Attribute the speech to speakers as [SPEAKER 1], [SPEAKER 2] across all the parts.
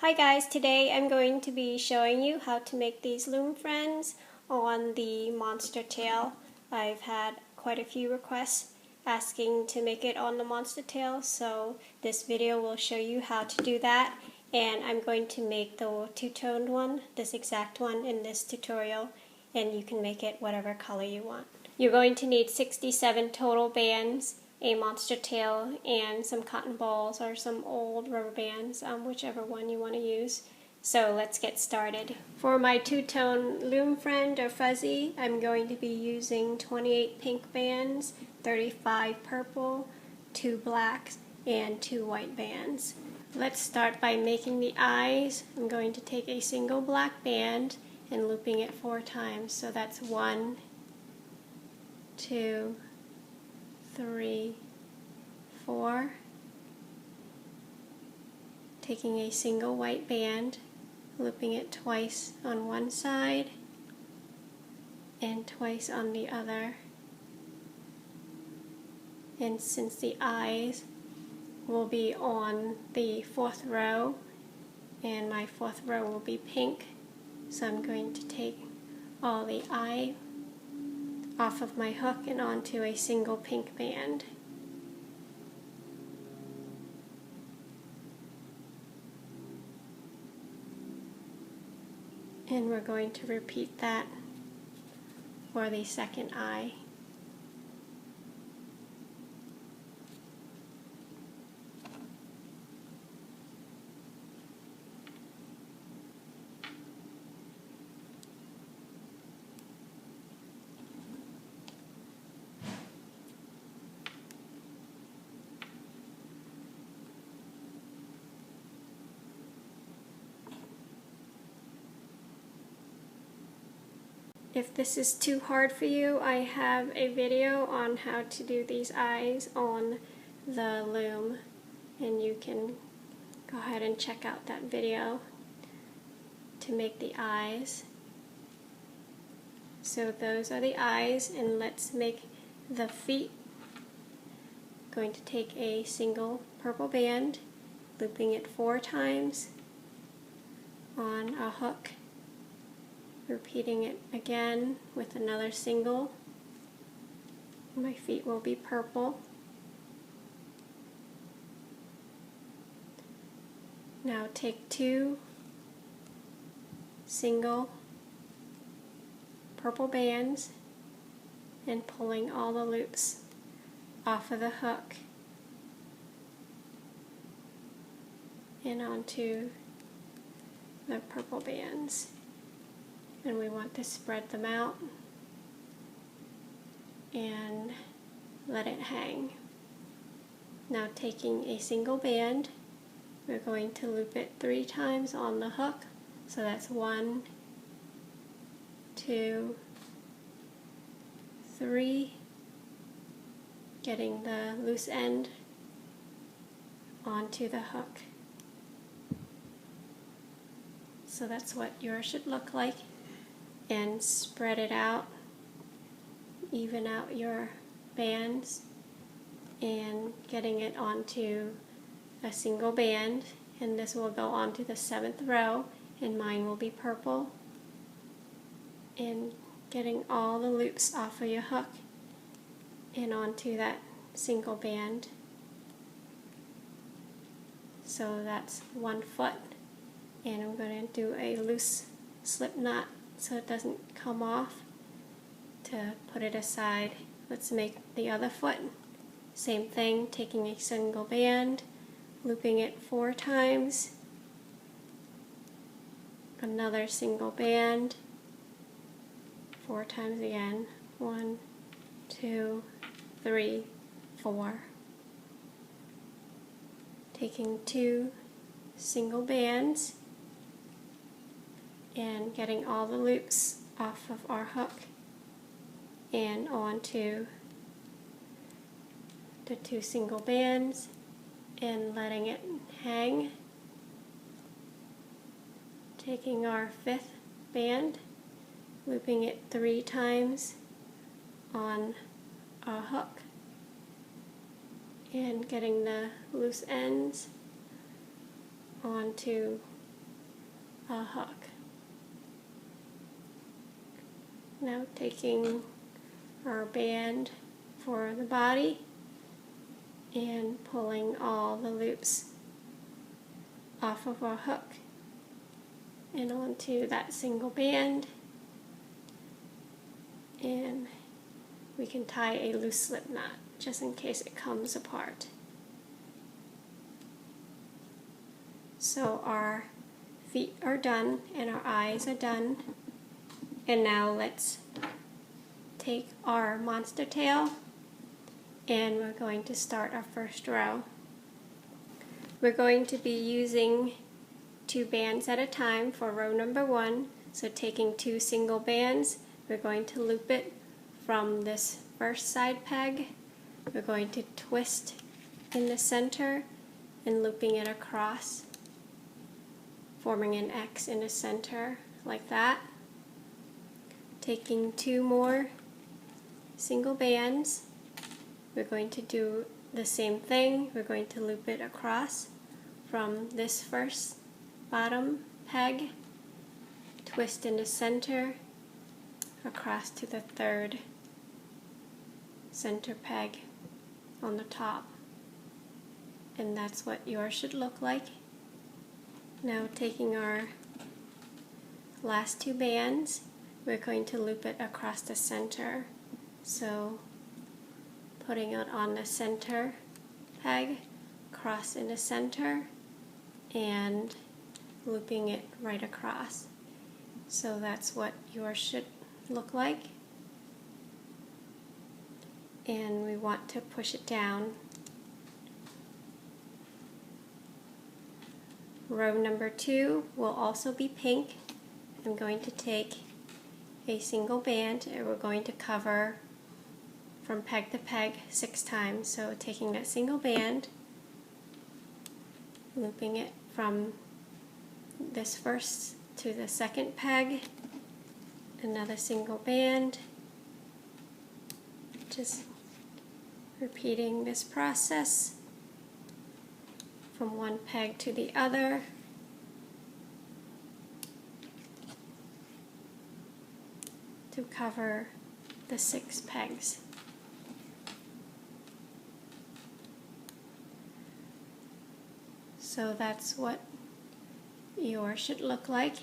[SPEAKER 1] Hi guys, today I'm going to be showing you how to make these Loom Friends on the Monstertail. I've had quite a few requests asking to make it on the Monstertail, so this video will show you how to do that. And I'm going to make the two-toned one, this exact one in this tutorial, and you can make it whatever color you want. You're going to need 67 total bands, a Monstertail, and some cotton balls or some old rubber bands, whichever one you want to use. So let's get started. For my two-tone Loom Friend or Fuzzy, I'm going to be using 28 pink bands, 35 purple, 2 blacks, and 2 white bands. Let's start by making the eyes. I'm going to take a single black band and looping it 4 times. So that's 1, 2, 3, 4. Taking a single white band, looping it twice on one side and twice on the other. And since the eyes will be on the 4th row, and my 4th row will be pink, so I'm going to take all the eye off of my hook and onto a single pink band. And we're going to repeat that for the second eye. If this is too hard for you, I have a video on how to do these eyes on the loom, and you can go ahead and check out that video to make the eyes. So those are the eyes, and let's make the feet. Going to take a single purple band, looping it 4 times on a hook, repeating it again with another single. My feet will be purple. Now take 2 single purple bands and pulling all the loops off of the hook and onto the purple bands. And we want to spread them out and let it hang. Now taking a single band, we're going to loop it 3 times on the hook. So that's 1, 2, 3, getting the loose end onto the hook. So that's what yours should look like. And spread it out, even out your bands, and getting it onto a single band, and this will go onto the 7th row, and mine will be purple, and getting all the loops off of your hook and onto that single band. So that's 1 foot, and I'm going to do a loose slip knot so it doesn't come off. To put it aside, let's make the other foot. Same thing, taking a single band, looping it 4 times, another single band, 4 times again, 1, 2, 3, 4. Taking 2 single bands and getting all the loops off of our hook and onto the 2 single bands and letting it hang. Taking our 5th band, looping it 3 times on our hook and getting the loose ends onto a hook. Now taking our band for the body and pulling all the loops off of our hook and onto that single band, and we can tie a loose slip knot just in case it comes apart. So our feet are done and our eyes are done, and now let's take our monster tail and we're going to start our first row. We're going to be using 2 bands at a time for row number 1. So taking 2 single bands, we're going to loop it from this first side peg. We're going to twist in the center and looping it across, forming an X in the center like that. Taking 2 more single bands, we're going to do the same thing. We're going to loop it across from this first bottom peg, twist in the center, across to the third center peg on the top. And that's what yours should look like. Now taking our last 2 bands, we're going to loop it across the center. So putting it on the center peg, cross in the center, and looping it right across. So that's what yours should look like. And we want to push it down. Row number 2 will also be pink. I'm going to take a single band and we're going to cover from peg to peg 6 times. So taking that single band, looping it from this first to the second peg, another single band, just repeating this process from one peg to the other. To cover the 6 pegs. So that's what yours should look like.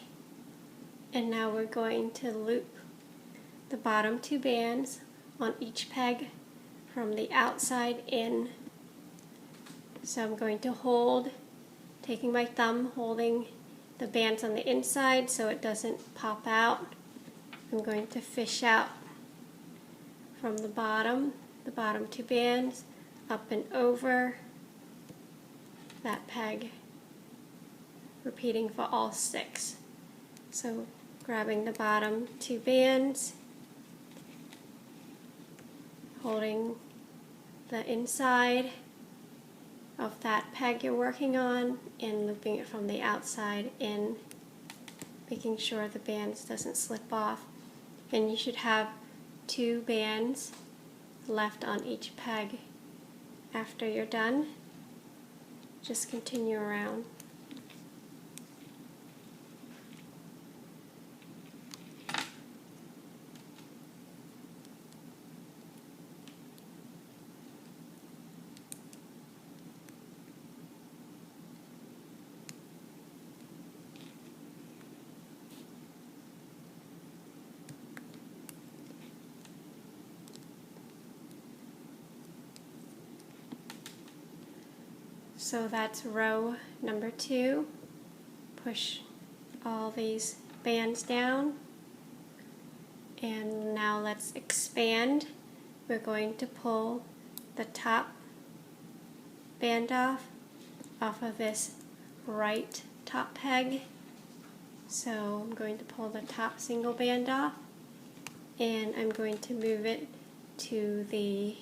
[SPEAKER 1] And now we're going to loop the bottom 2 bands on each peg from the outside in. So I'm going to hold, taking my thumb, holding the bands on the inside so it doesn't pop out. I'm going to fish out from the bottom 2 bands, up and over that peg, repeating for all 6. So grabbing the bottom 2 bands, holding the inside of that peg you're working on and looping it from the outside in, making sure the bands doesn't slip off. And you should have 2 bands left on each peg after you're done. Just continue around. So that's row number 2. Push all these bands down. And now let's expand. We're going to pull the top band off of this right top peg. So I'm going to pull the top single band off and I'm going to move it to the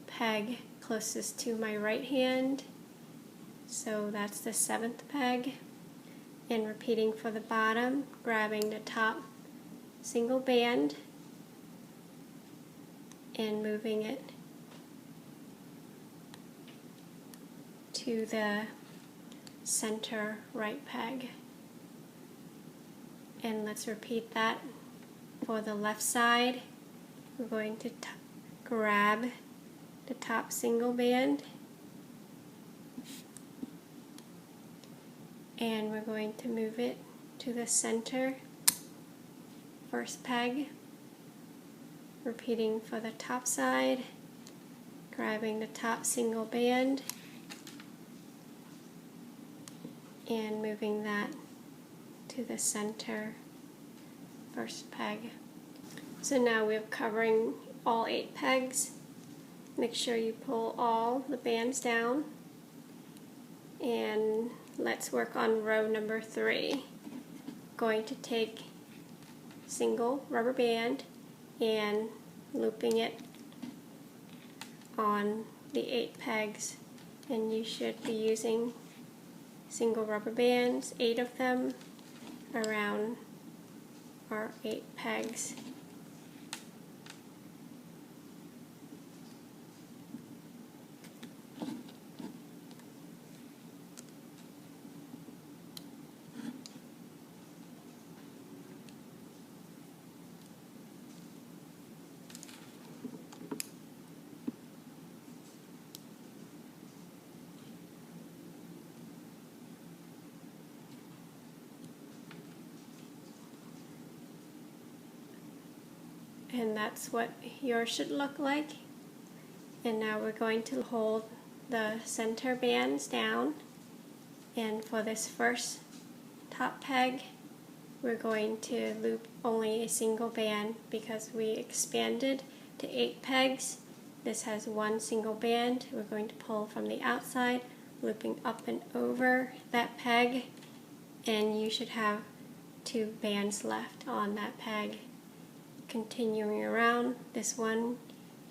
[SPEAKER 1] peg closest to my right hand. So that's the 7th peg. And repeating for the bottom, grabbing the top single band and moving it to the center right peg. And let's repeat that for the left side. We're going to grab the top single band and we're going to move it to the center first peg. Repeating for the top side, grabbing the top single band and moving that to the center first peg. So now we're covering all 8 pegs. Make sure you pull all the bands down, and let's work on row number 3. Going to take single rubber band and looping it on the 8 pegs, and you should be using single rubber bands, 8 of them, around our 8 pegs. And that's what yours should look like. And now we're going to hold the center bands down, and for this first top peg we're going to loop only a single band because we expanded to 8 pegs. This has 1 single band. We're going to pull from the outside, looping up and over that peg, and you should have 2 bands left on that peg. Continuing around this one,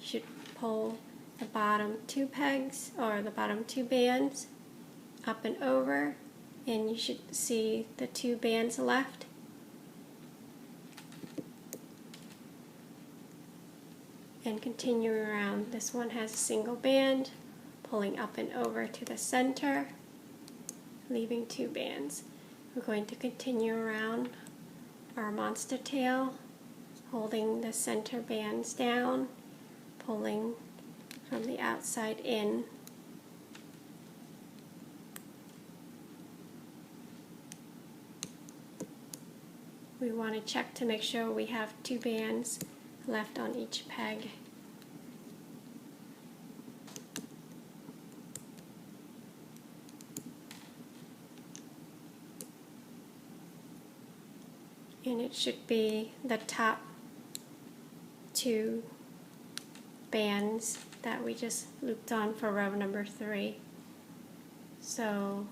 [SPEAKER 1] you should pull the bottom 2 pegs or the bottom 2 bands up and over, and you should see the 2 bands left. And continuing around, this one has a single band, pulling up and over to the center, leaving 2 bands. We're going to continue around our Monstertail, holding the center bands down, pulling from the outside in. We want to check to make sure we have 2 bands left on each peg. And it should be the top 2 bands that we just looped on for row number 3. So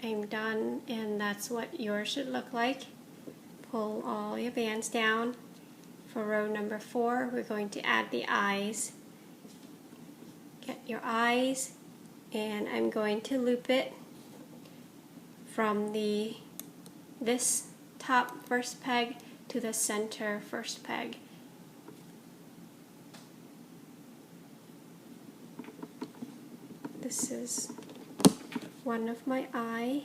[SPEAKER 1] I'm done, and that's what yours should look like. Pull all your bands down. For row number 4, we're going to add the eyes. Get your eyes, and I'm going to loop it from this top first peg to the center first peg. This is one of my eye.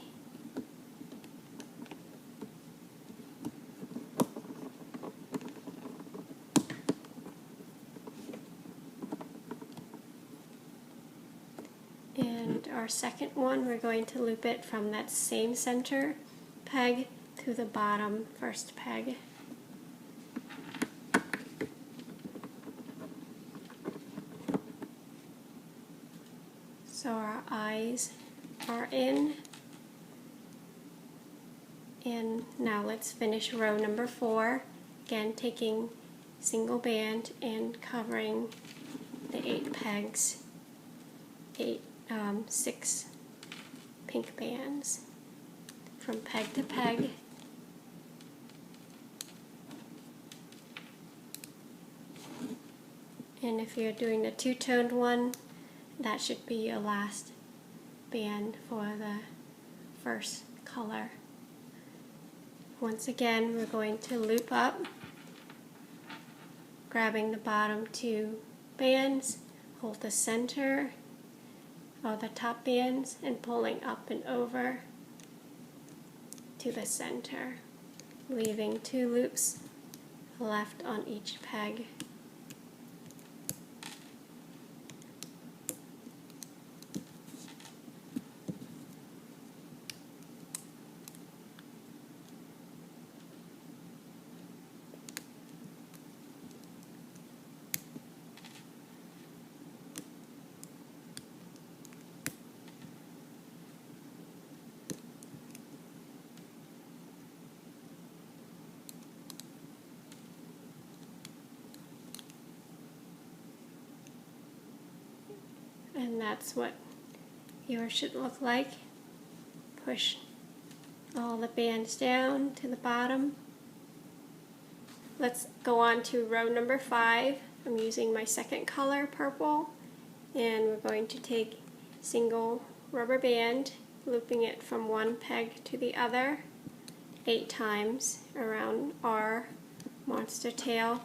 [SPEAKER 1] And our second one, we're going to loop it from that same center peg to the bottom first peg. So our eyes are in, and now let's finish row number 4, again taking single band and covering the 8 pegs, 6 pink bands from peg to peg. And if you're doing the 2-toned one, that should be your last band for the first color. Once again, we're going to loop up, grabbing the bottom 2 bands, hold the center all the top bands and pulling up and over to the center, leaving 2 loops left on each peg. And that's what yours should look like. Push all the bands down to the bottom. Let's go on to row number 5. I'm using my second color, purple, and we're going to take single rubber band, looping it from one peg to the other 8 times around our monster tail.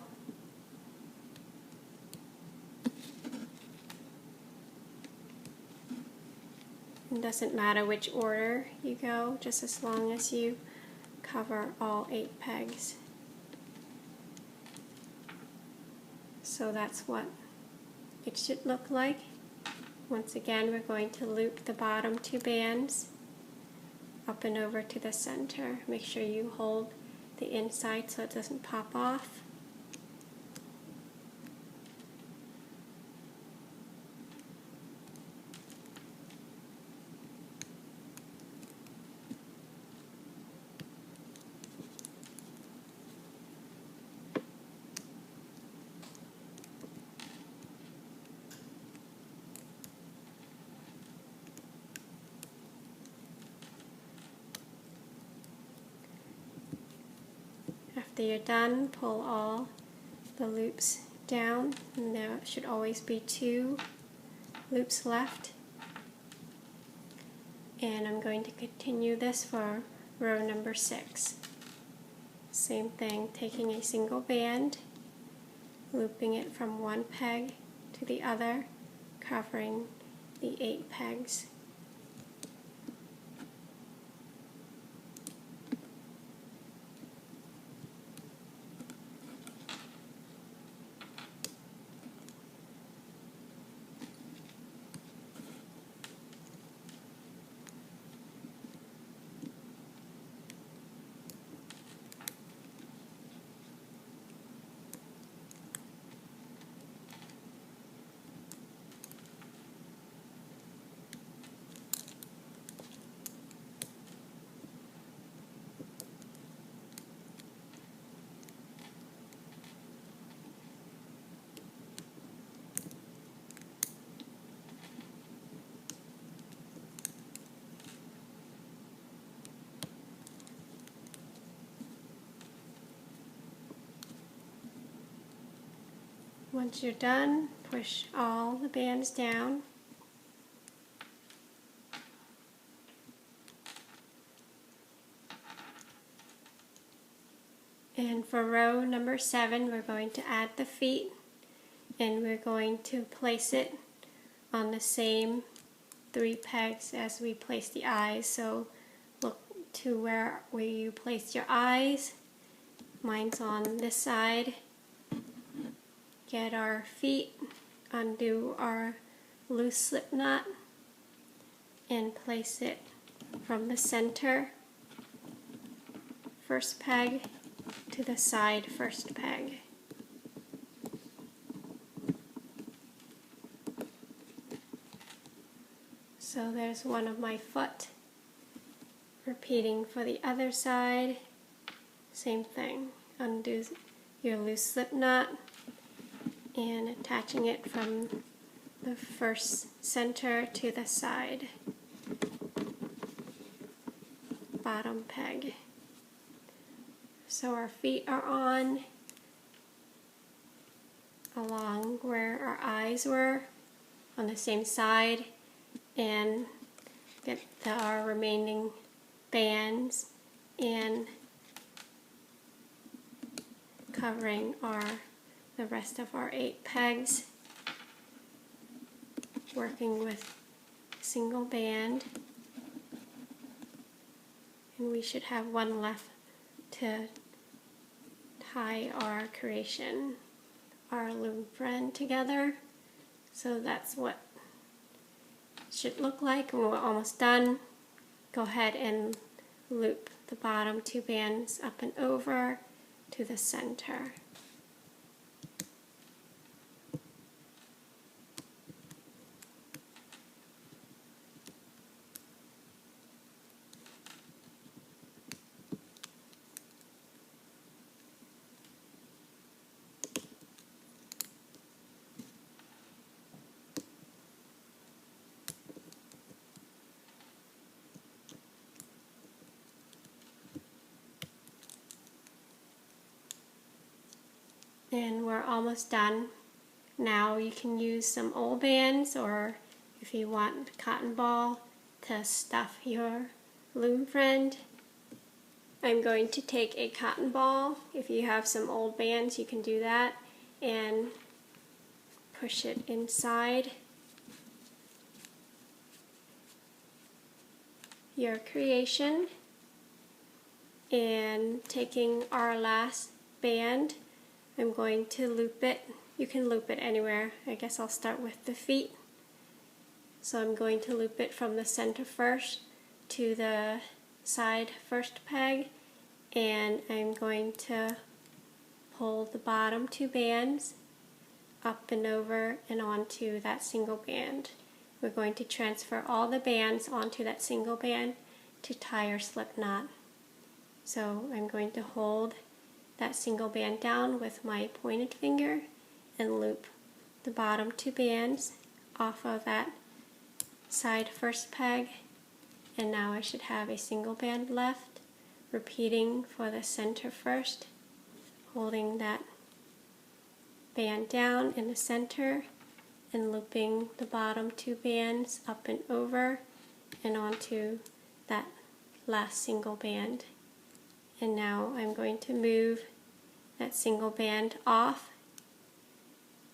[SPEAKER 1] It doesn't matter which order you go, just as long as you cover all 8 pegs. So that's what it should look like. Once again, we're going to loop the bottom 2 bands up and over to the center. Make sure you hold the inside so it doesn't pop off. After you're done, pull all the loops down, and there should always be 2 loops left. And I'm going to continue this for row number 6. Same thing, taking a single band, looping it from one peg to the other, covering the 8 pegs. Once you're done, push all the bands down. And for row number 7, we're going to add the feet, and we're going to place it on the same 3 pegs as we placed the eyes. So look to where you placed your eyes. Mine's on this side. Get our feet, undo our loose slip knot, and place it from the center first peg to the side first peg. So there's one of my foot. Repeating for the other side, same thing. Undo your loose slip knot and attaching it from the first center to the side bottom peg. So our feet are on along where our eyes were on the same side, and get our remaining bands and covering the rest of our 8 pegs, working with single band, and we should have one left to tie our creation, our Loom Friend, together. So that's what it should look like, and we're almost done. Go ahead and loop the bottom 2 bands up and over to the center. And we're almost done. Now you can use some old bands, or if you want cotton ball to stuff your Loom Friend. I'm going to take a cotton ball. If you have some old bands, you can do that, and push it inside your creation. And taking our last band, I'm going to loop it. You can loop it anywhere. I guess I'll start with the feet. So I'm going to loop it from the center first to the side first peg, and I'm going to pull the bottom 2 bands up and over and onto that single band. We're going to transfer all the bands onto that single band to tie our slip knot. So I'm going to hold that single band down with my pointed finger and loop the bottom 2 bands off of that side first peg, and now I should have a single band left. Repeating for the center first, holding that band down in the center and looping the bottom 2 bands up and over and onto that last single band. And now I'm going to move that single band off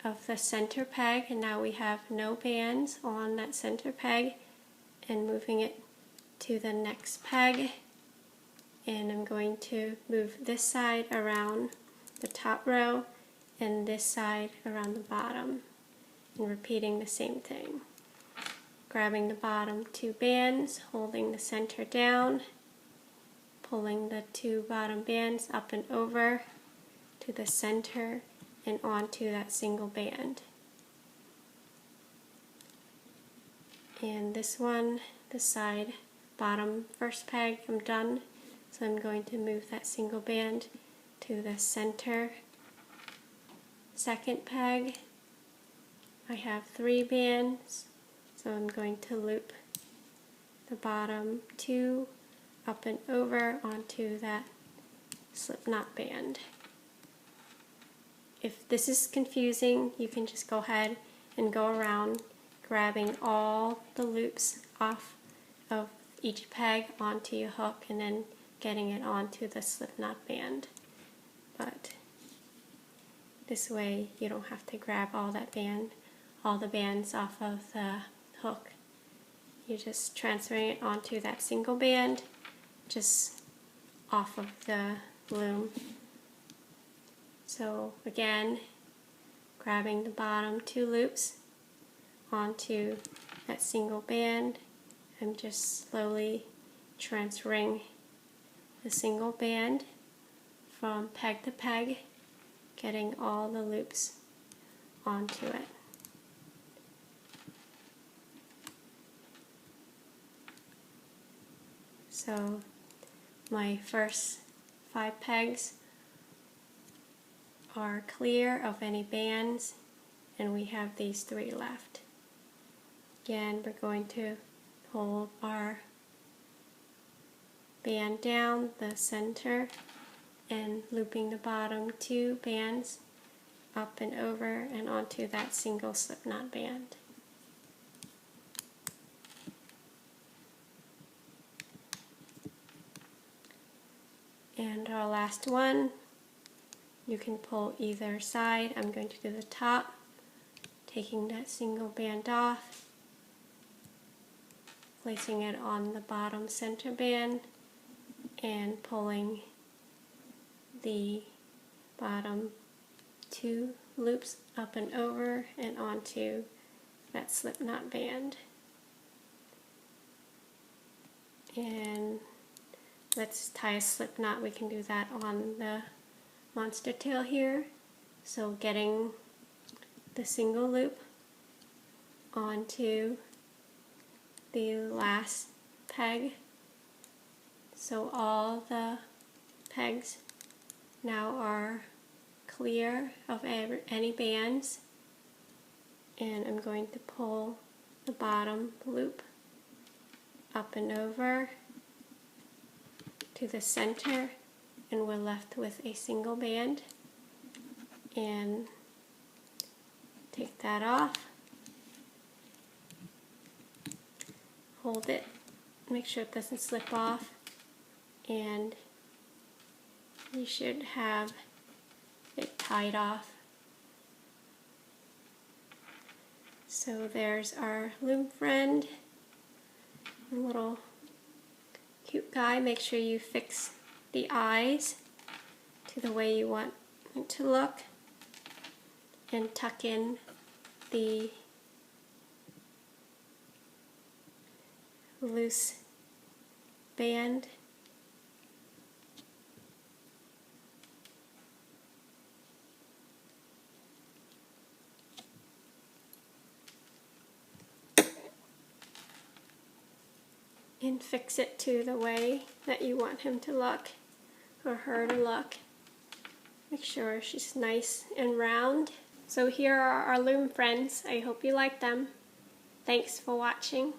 [SPEAKER 1] of the center peg, and now we have no bands on that center peg, and moving it to the next peg. And I'm going to move this side around the top row and this side around the bottom, and repeating the same thing. Grabbing the bottom 2 bands, holding the center down, pulling the 2 bottom bands up and over to the center and onto that single band. And this one, the side bottom first peg, I'm done. So I'm going to move that single band to the center second peg. I have 3 bands, so I'm going to loop the bottom 2 up and over onto that slip knot band. If this is confusing, you can just go ahead and go around grabbing all the loops off of each peg onto your hook and then getting it onto the slip knot band. But this way you don't have to grab all the bands off of the hook. You're just transferring it onto that single band, just off of the loom. So again, grabbing the bottom 2 loops onto that single band, I'm just slowly transferring the single band from peg to peg, getting all the loops onto it. So my first 5 pegs are clear of any bands, and we have these 3 left. Again, we're going to hold our band down the center and looping the bottom 2 bands up and over and onto that single slip knot band. And our last one, you can pull either side. I'm going to do the top, taking that single band off, placing it on the bottom center band and pulling the bottom 2 loops up and over and onto that slip knot band. And let's tie a slip knot. We can do that on the Monstertail here. So getting the single loop onto the last peg, so all the pegs now are clear of any bands, and I'm going to pull the bottom loop up and over to the center, and we're left with a single band. And take that off, hold it, make sure it doesn't slip off, and you should have it tied off. So there's our Loom Friend, a little cute guy. Make sure you fix the eyes to the way you want it to look, and tuck in the loose band. And fix it to the way that you want him to look, or her to look. Make sure she's nice and round. So here are our Loom Friends. I hope you like them. Thanks for watching.